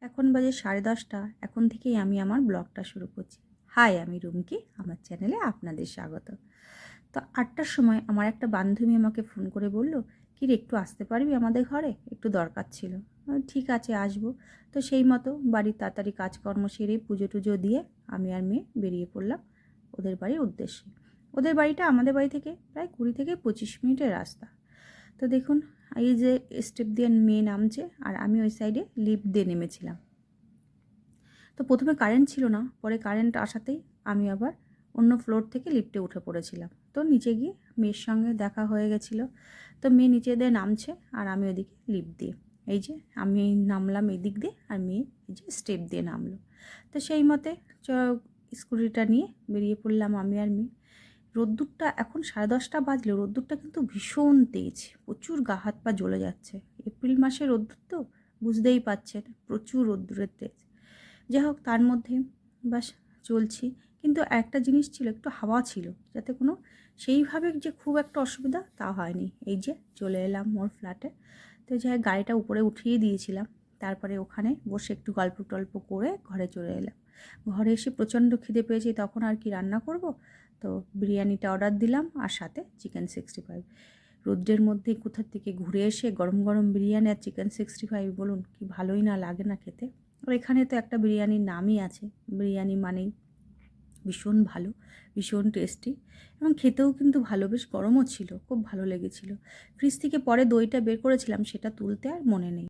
এখন বাজে 10:30। এখন থেকেই আমি আমার ব্লগটা শুরু করছি। হাই, আমি রুমকি, আমার চ্যানেলে আপনাদের স্বাগত। তো 8টার সময় আমার একটা বান্ধবী আমাকে ফোন করে বলল, কি রে, একটু আসতে পারবি আমাদের ঘরে, একটু দরকার ছিল। ঠিক আছে, আসবো। তো সেই মতো বাড়ির তাড়াতাড়ি কাজকর্ম সেরে পুজো টুজো দিয়ে আমি আর মেয়ে বেরিয়ে পড়লাম ওদের বাড়ির উদ্দেশ্যে। ওদের বাড়িটা আমাদের বাড়ি থেকে প্রায় 20 থেকে 25 মিনিটের রাস্তা। তো দেখুন, এই যে স্টেপ দিয়ে মেয়ে নামছে আর আমি ওই সাইডে লিফট দিয়ে নেমেছিলাম। তো প্রথমে কারেন্ট ছিল না, পরে কারেন্ট আসাতেই আমি আবার অন্য ফ্লোর থেকে লিফটে উঠে পড়েছিলাম। তো নিচে গিয়ে মেয়ের সঙ্গে দেখা হয়ে গেছিলো। তো মেয়ে নিচে দিয়ে নামছে আর আমি ওদিকে লিফট দিয়ে, এই যে আমি নামলাম এদিক দিয়ে আর মেয়ে এই যে স্টেপ দিয়ে নামলো। তো সেই মতে স্কুটিটা নিয়ে বেরিয়ে পড়লাম আমি আর মেয়ে। রোদ্দুরটা এখন 10:30 বাজলে রোদ্দুরটা কিন্তু ভীষণ তেজ, প্রচুর গা হাত পা জ্বলে যাচ্ছে। এপ্রিল মাসে রোদ্দুর তো বুঝতেই পারছেন, প্রচুর রোদ্দুরের তেজ। যাই হোক, তার মধ্যে বাস চলছি। কিন্তু একটা জিনিস ছিল, একটু হাওয়া ছিল, যাতে কোনো সেইভাবে যে খুব একটা অসুবিধা তা হয়নি। এই যে চলে এলাম ওর ফ্ল্যাটে। তো যাই, গাড়িটা উপরে উঠিয়ে দিয়েছিলাম। তারপরে ওখানে বসে একটু গল্প টল্প করে ঘরে চলে এলাম। ঘরে এসে প্রচণ্ড খিদে পেয়েছি, তখন আর কি রান্না করব। তো বিরিয়ানিটা অর্ডার দিলাম আর সাথে চিকেন 65। রোদ্রের মধ্যে কোথার থেকে ঘুরে এসে গরম গরম বিরিয়ানি আর চিকেন 65, বলুন কি ভালোই না লাগে না খেতে। আর এখানে তো একটা বিরিয়ানির নামই আছে, বিরিয়ানি মানেই ভীষণ ভালো, ভীষণ টেস্টি এবং খেতেও কিন্তু ভালো, বেশ গরমও ছিল, খুব ভালো লেগেছিল। ফ্রিজ থেকে পরে দইটা বের করেছিলাম, সেটা তুলতে আর মনে নেই।